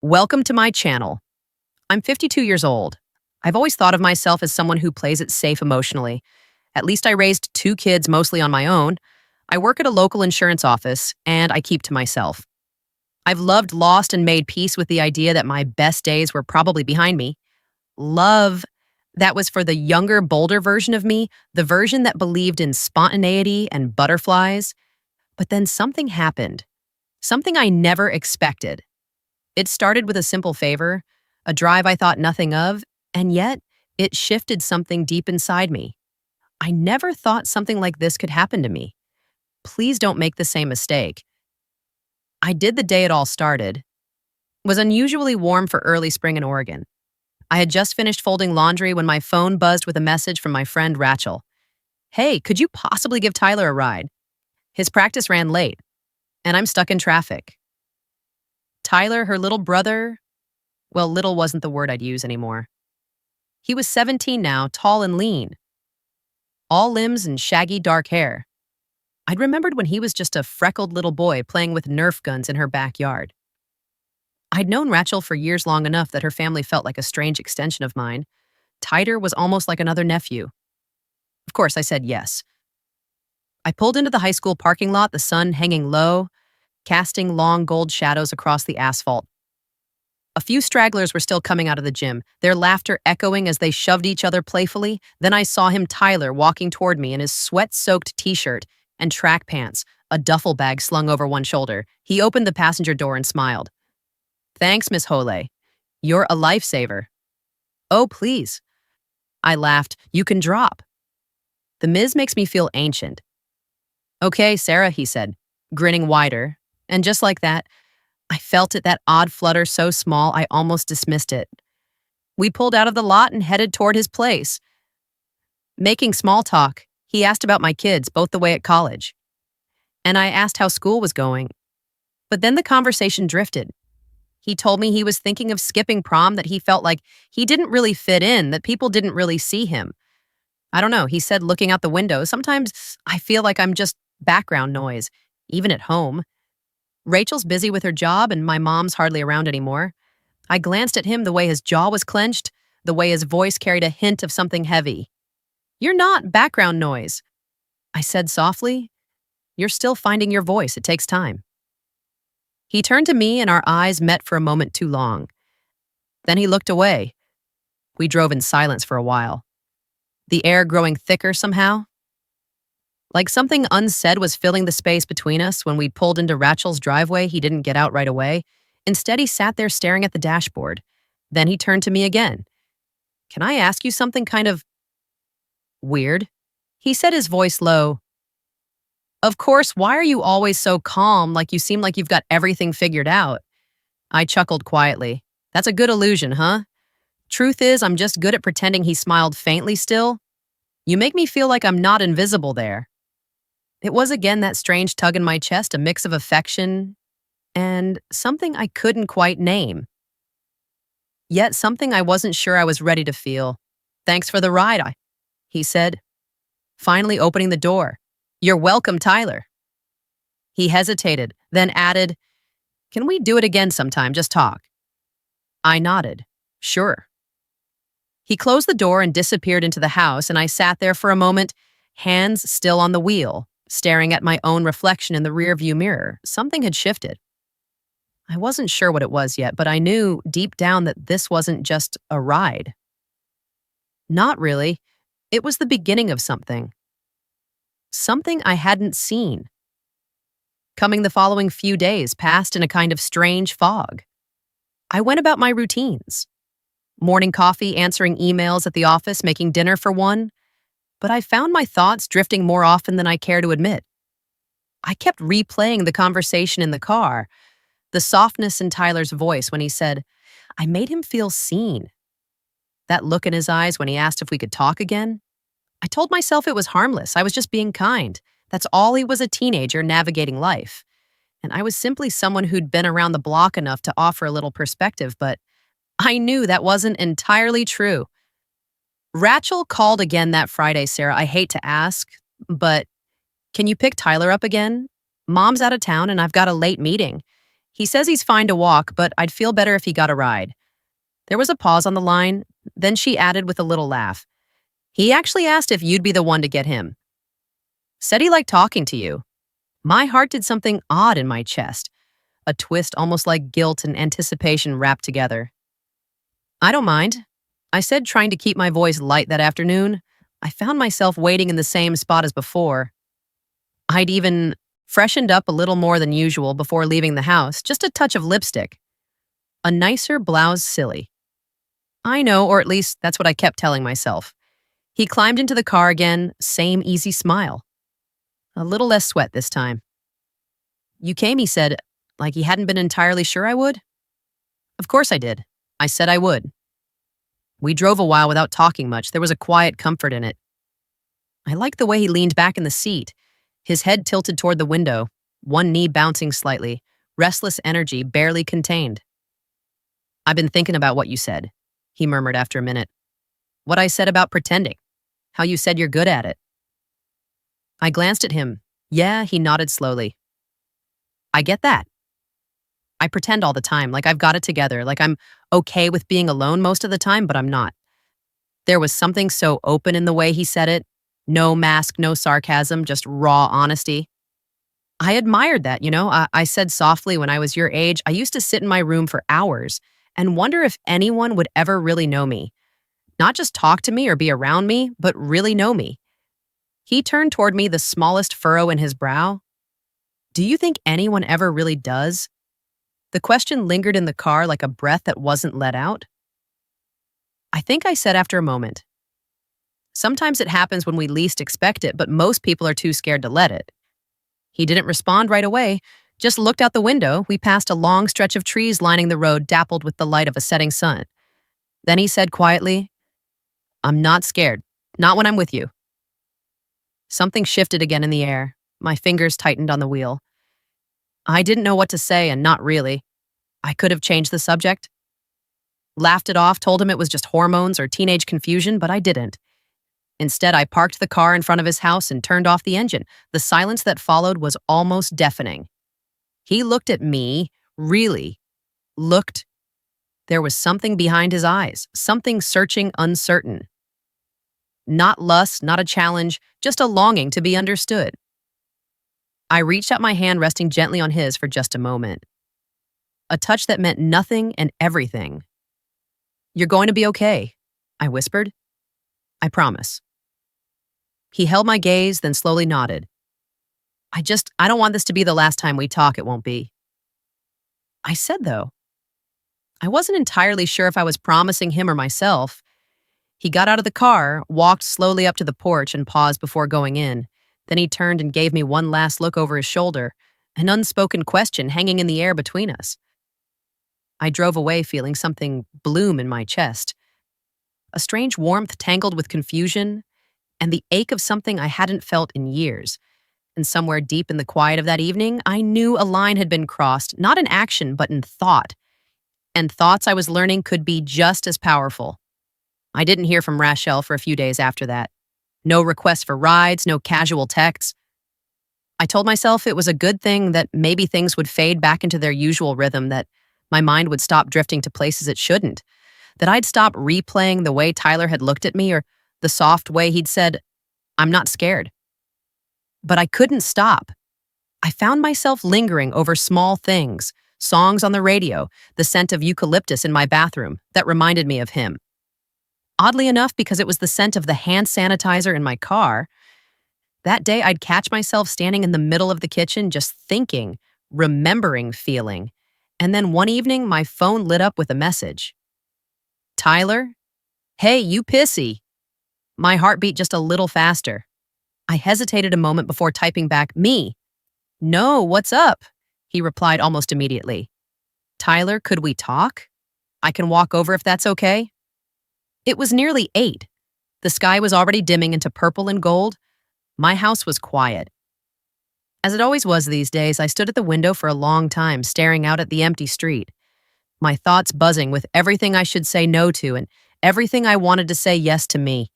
Welcome to my channel. I'm 52 years old. I've always thought of myself as someone who plays it safe emotionally. At least I raised two kids mostly on my own. I work at a local insurance office, and I keep to myself. I've loved, lost, and made peace with the idea that my best days were probably behind me. Love that was for the younger, bolder version of me, the version that believed in spontaneity and butterflies. But then something happened. Something I never expected. It started with a simple favor, a drive I thought nothing of, and yet it shifted something deep inside me. I never thought something like this could happen to me. Please don't make the same mistake. I did the day it all started. It was unusually warm for early spring in Oregon. I had just finished folding laundry when my phone buzzed with a message from my friend Rachel. Hey, could you possibly give Tyler a ride? His practice ran late, and I'm stuck in traffic. Tyler, her little brother, well, little wasn't the word I'd use anymore. He was 17 now, tall and lean. All limbs and shaggy dark hair. I'd remembered when he was just a freckled little boy playing with Nerf guns in her backyard. I'd known Rachel for years long enough that her family felt like a strange extension of mine. Tyler was almost like another nephew. Of course, I said yes. I pulled into the high school parking lot, the sun hanging low, casting long gold shadows across the asphalt. A few stragglers were still coming out of the gym, their laughter echoing as they shoved each other playfully. Then I saw him, Tyler, walking toward me in his sweat-soaked t-shirt and track pants, a duffel bag slung over one shoulder. He opened the passenger door and smiled. Thanks, Miss Hole. You're a lifesaver. Oh, please. I laughed. You can drop. The Ms. makes me feel ancient. Okay, Sarah, he said, grinning wider. And just like that, I felt it, that odd flutter so small I almost dismissed it. We pulled out of the lot and headed toward his place. Making small talk, he asked about my kids, both the way at college. And I asked how school was going. But then the conversation drifted. He told me he was thinking of skipping prom, that he felt like he didn't really fit in, that people didn't really see him. I don't know, he said, looking out the window, sometimes I feel like I'm just background noise, even at home. Rachel's busy with her job and my mom's hardly around anymore. I glanced at him, the way his jaw was clenched, the way his voice carried a hint of something heavy. You're not background noise, I said softly. You're still finding your voice. It takes time. He turned to me and our eyes met for a moment too long. Then he looked away. We drove in silence for a while. The air growing thicker somehow. Like something unsaid was filling the space between us. When we pulled into Rachel's driveway, he didn't get out right away. Instead, he sat there staring at the dashboard. Then he turned to me again. Can I ask you something kind of weird? He said, his voice low. Of course, why are you always so calm, like you seem like you've got everything figured out? I chuckled quietly. That's a good illusion, huh? Truth is, I'm just good at pretending. He smiled faintly still. You make me feel like I'm not invisible there. It was again that strange tug in my chest, a mix of affection and something I couldn't quite name. Yet something I wasn't sure I was ready to feel. Thanks for the ride, he said, finally opening the door. You're welcome, Tyler. He hesitated, then added, Can we do it again sometime, just talk? I nodded. Sure. He closed the door and disappeared into the house, and I sat there for a moment, hands still on the wheel, staring at my own reflection in the rearview mirror. Something had shifted. I wasn't sure what it was yet, but I knew deep down that this wasn't just a ride. Not really. It was the beginning of something. Something I hadn't seen. Coming the following few days passed in a kind of strange fog. I went about my routines. Morning coffee, answering emails at the office, making dinner for one. But I found my thoughts drifting more often than I care to admit. I kept replaying the conversation in the car, the softness in Tyler's voice when he said, I made him feel seen. That look in his eyes when he asked if we could talk again. I told myself it was harmless. I was just being kind. That's all. He was a teenager navigating life. And I was simply someone who'd been around the block enough to offer a little perspective, but I knew that wasn't entirely true. Rachel called again that Friday, Sarah. I hate to ask, but can you pick Tyler up again? Mom's out of town and I've got a late meeting. He says he's fine to walk, but I'd feel better if he got a ride. There was a pause on the line, then she added with a little laugh. He actually asked if you'd be the one to get him. Said he liked talking to you. My heart did something odd in my chest, a twist almost like guilt and anticipation wrapped together. I don't mind, I said, trying to keep my voice light that afternoon. I found myself waiting in the same spot as before. I'd even freshened up a little more than usual before leaving the house, just a touch of lipstick. A nicer blouse silly. I know, or at least that's what I kept telling myself. He climbed into the car again, same easy smile. A little less sweat this time. You came, he said, like he hadn't been entirely sure I would. Of course I did. I said I would. We drove a while without talking much. There was a quiet comfort in it. I liked the way he leaned back in the seat, his head tilted toward the window, one knee bouncing slightly, restless energy barely contained. I've been thinking about what you said, he murmured after a minute. What I said about pretending, how you said you're good at it. I glanced at him. Yeah, he nodded slowly. I get that. I pretend all the time, like I've got it together, like I'm okay with being alone most of the time, but I'm not. There was something so open in the way he said it. No mask, no sarcasm, just raw honesty. I admired that, I said softly when I was your age, I used to sit in my room for hours and wonder if anyone would ever really know me. Not just talk to me or be around me, but really know me. He turned toward me, the smallest furrow in his brow. Do you think anyone ever really does? The question lingered in the car like a breath that wasn't let out. I think I said after a moment. Sometimes it happens when we least expect it, but most people are too scared to let it. He didn't respond right away, just looked out the window. We passed a long stretch of trees lining the road, dappled with the light of a setting sun. Then he said quietly, I'm not scared, not when I'm with you. Something shifted again in the air. My fingers tightened on the wheel. I didn't know what to say, and not really. I could have changed the subject. Laughed it off, told him it was just hormones or teenage confusion, but I didn't. Instead, I parked the car in front of his house and turned off the engine. The silence that followed was almost deafening. He looked at me, really looked. There was something behind his eyes, something searching, uncertain. Not lust, not a challenge, just a longing to be understood. I reached out my hand, resting gently on his for just a moment. A touch that meant nothing and everything. You're going to be okay, I whispered. I promise. He held my gaze, then slowly nodded. I don't want this to be the last time we talk, it won't be. I said, though. I wasn't entirely sure if I was promising him or myself. He got out of the car, walked slowly up to the porch, and paused before going in. Then he turned and gave me one last look over his shoulder, an unspoken question hanging in the air between us. I drove away feeling something bloom in my chest. A strange warmth tangled with confusion, and the ache of something I hadn't felt in years. And somewhere deep in the quiet of that evening, I knew a line had been crossed, not in action, but in thought. And thoughts I was learning could be just as powerful. I didn't hear from Rachel for a few days after that. No requests for rides, no casual texts. I told myself it was a good thing, that maybe things would fade back into their usual rhythm, that my mind would stop drifting to places it shouldn't, that I'd stop replaying the way Tyler had looked at me or the soft way he'd said, I'm not scared. But I couldn't stop. I found myself lingering over small things, songs on the radio, the scent of eucalyptus in my bathroom that reminded me of him. Oddly enough, because it was the scent of the hand sanitizer in my car, that day I'd catch myself standing in the middle of the kitchen just thinking, remembering feeling. And then one evening, my phone lit up with a message. Tyler? Hey, you pissy. My heart beat just a little faster. I hesitated a moment before typing back, me. No, what's up? He replied almost immediately. Tyler, could we talk? I can walk over if that's okay. It was nearly 8. The sky was already dimming into purple and gold. My house was quiet. As it always was these days, I stood at the window for a long time, staring out at the empty street, my thoughts buzzing with everything I should say no to and everything I wanted to say yes to me.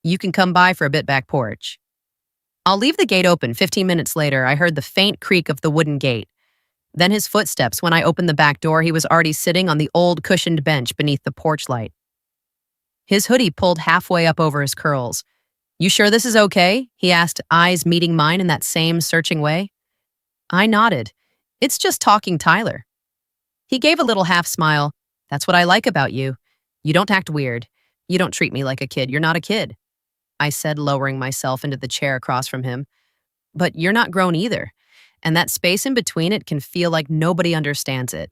You can come by for a bit back porch. I'll leave the gate open. 15 minutes later, I heard the faint creak of the wooden gate. Then his footsteps. When I opened the back door, he was already sitting on the old cushioned bench beneath the porch light. His hoodie pulled halfway up over his curls. "You sure this is okay?" he asked, eyes meeting mine in that same searching way. I nodded. "It's just talking Tyler." He gave a little half smile. "That's what I like about you. You don't act weird. You don't treat me like a kid. You're not a kid," I said, lowering myself into the chair across from him. "But you're not grown either. And that space in between it can feel like nobody understands it."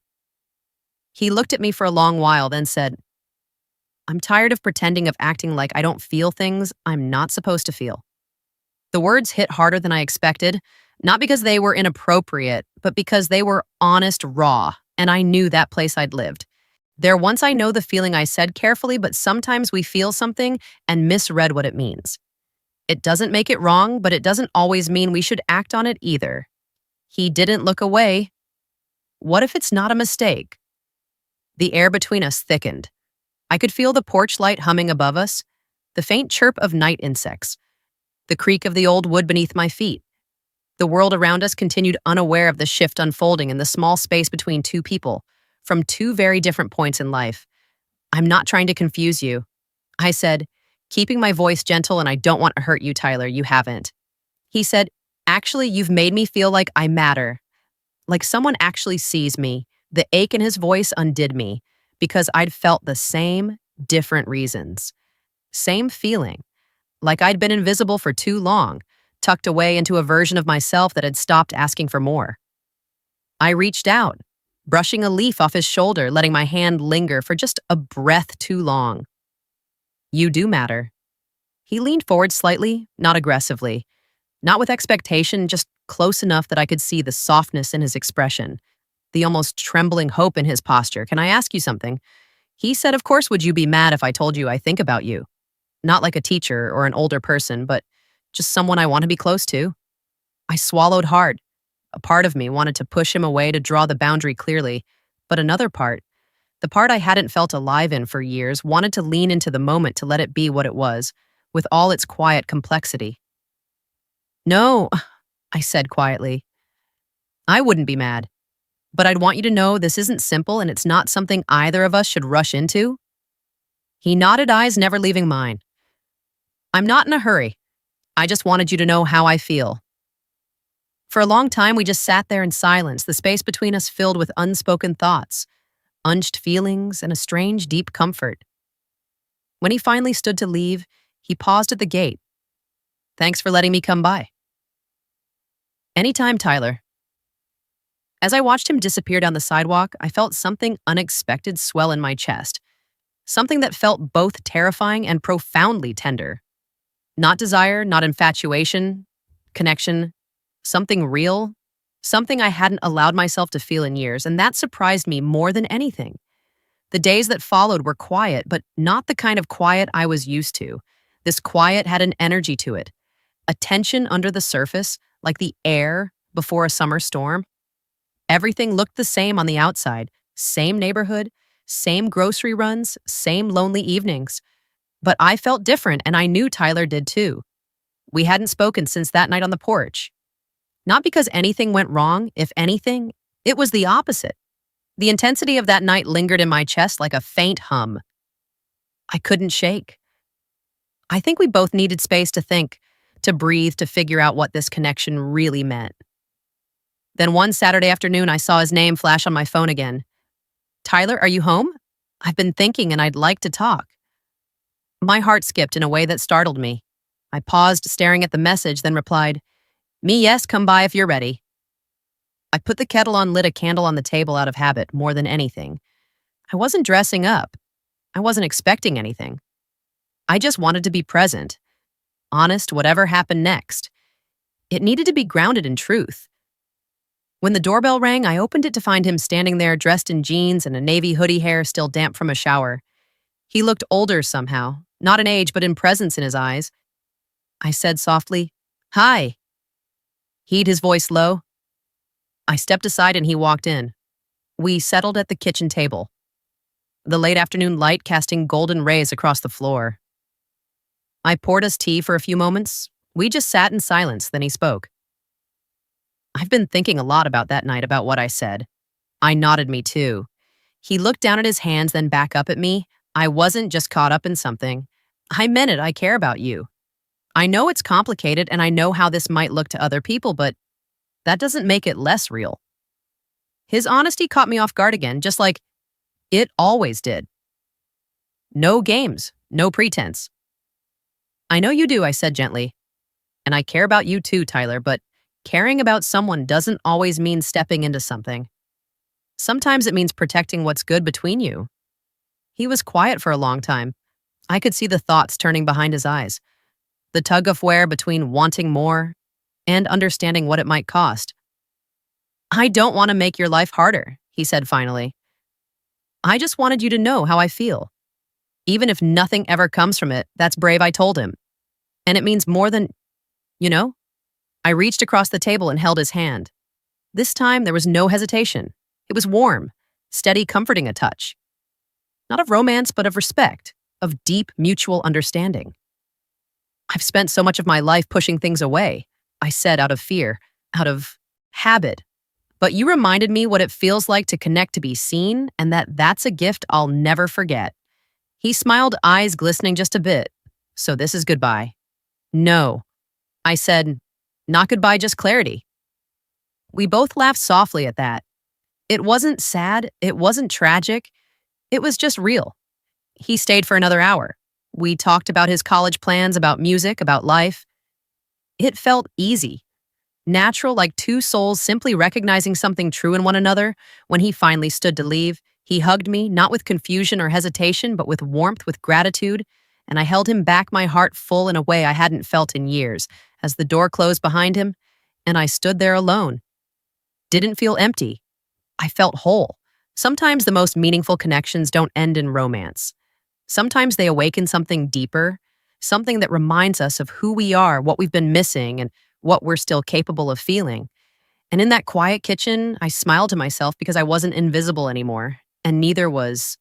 He looked at me for a long while, then said, "I'm tired of pretending of acting like I don't feel things I'm not supposed to feel." The words hit harder than I expected, not because they were inappropriate, but because they were honest, raw, and I knew that place I'd lived. Once I know the feeling I said carefully, but sometimes we feel something and misread what it means. It doesn't make it wrong, but it doesn't always mean we should act on it either. He didn't look away. What if it's not a mistake? The air between us thickened. I could feel the porch light humming above us, the faint chirp of night insects, the creak of the old wood beneath my feet. The world around us continued unaware of the shift unfolding in the small space between two people, from two very different points in life. "I'm not trying to confuse you," I said, keeping my voice gentle, "and I don't want to hurt you, Tyler. You haven't." He said, "Actually, you've made me feel like I matter, like someone actually sees me." The ache in his voice undid me, because I'd felt the same, different reasons. Same feeling, like I'd been invisible for too long, tucked away into a version of myself that had stopped asking for more. I reached out, brushing a leaf off his shoulder, letting my hand linger for just a breath too long. "You do matter." He leaned forward slightly, not aggressively, not with expectation, just close enough that I could see the softness in his expression, the almost trembling hope in his posture. "Can I ask you something?" He said, "Of course, would you be mad if I told you I think about you? Not like a teacher or an older person, but just someone I want to be close to." I swallowed hard. A part of me wanted to push him away to draw the boundary clearly, but another part, the part I hadn't felt alive in for years, wanted to lean into the moment to let it be what it was, with all its quiet complexity. "No," I said quietly. "I wouldn't be mad. But I'd want you to know this isn't simple and it's not something either of us should rush into." He nodded, eyes never leaving mine. "I'm not in a hurry. I just wanted you to know how I feel." For a long time, we just sat there in silence, the space between us filled with unspoken thoughts, unched feelings, and a strange, deep comfort. When he finally stood to leave, he paused at the gate. "Thanks for letting me come by." "Anytime, Tyler." As I watched him disappear down the sidewalk, I felt something unexpected swell in my chest. Something that felt both terrifying and profoundly tender. Not desire, not infatuation, connection. Something real. Something I hadn't allowed myself to feel in years, and that surprised me more than anything. The days that followed were quiet, but not the kind of quiet I was used to. This quiet had an energy to it. A tension under the surface, like the air before a summer storm. Everything looked the same on the outside. Same neighborhood, same grocery runs, same lonely evenings. But I felt different, and I knew Tyler did too. We hadn't spoken since that night on the porch. Not because anything went wrong. If anything, it was the opposite. The intensity of that night lingered in my chest like a faint hum. I couldn't shake. I think we both needed space to think, to breathe, to figure out what this connection really meant. Then one Saturday afternoon, I saw his name flash on my phone again. "Tyler, are you home? I've been thinking and I'd like to talk." My heart skipped in a way that startled me. I paused, staring at the message, then replied, "Me, yes, come by if you're ready." I put the kettle on, lit a candle on the table out of habit more than anything. I wasn't dressing up. I wasn't expecting anything. I just wanted to be present. Honest, whatever happened next. It needed to be grounded in truth. When the doorbell rang, I opened it to find him standing there dressed in jeans and a navy hoodie, hair still damp from a shower. He looked older somehow, not in age but in presence in his eyes. I said softly, "Hi." He'd his voice low. I stepped aside and he walked in. We settled at the kitchen table, the late afternoon light casting golden rays across the floor. I poured us tea for a few moments. We just sat in silence, then he spoke. I've been thinking a lot about that night, about what I said. I nodded me too. He looked down at his hands, then back up at me. I wasn't just caught up in something. I meant it. I care about you. I know it's complicated and I know how this might look to other people, but that doesn't make it less real. His honesty caught me off guard again, just like it always did. No games, no pretense. I know you do, I said gently. And I care about you too, Tyler, but caring about someone doesn't always mean stepping into something. Sometimes it means protecting what's good between you. He was quiet for a long time. I could see the thoughts turning behind his eyes, the tug of war between wanting more and understanding what it might cost. I don't want to make your life harder, he said finally. I just wanted you to know how I feel. Even if nothing ever comes from it, that's brave, I told him. And it means more than, you know? I reached across the table and held his hand. This time there was no hesitation. It was warm, steady, comforting a touch. Not of romance, but of respect, of deep mutual understanding. I've spent so much of my life pushing things away, I said, out of fear, out of habit. But you reminded me what it feels like to connect, to be seen, and that's a gift I'll never forget. He smiled, eyes glistening just a bit. So this is goodbye. No, I said, not goodbye, just clarity. We both laughed softly at that. It wasn't sad, it wasn't tragic, it was just real. He stayed for another hour. We talked about his college plans, about music, about life. It felt easy, natural, like two souls simply recognizing something true in one another. When he finally stood to leave, he hugged me, not with confusion or hesitation, but with warmth, with gratitude, and I held him back, my heart full in a way I hadn't felt in years, as the door closed behind him, and I stood there alone. Didn't feel empty. I felt whole. Sometimes the most meaningful connections don't end in romance. Sometimes they awaken something deeper, something that reminds us of who we are, what we've been missing, and what we're still capable of feeling. And in that quiet kitchen, I smiled to myself because I wasn't invisible anymore, and neither was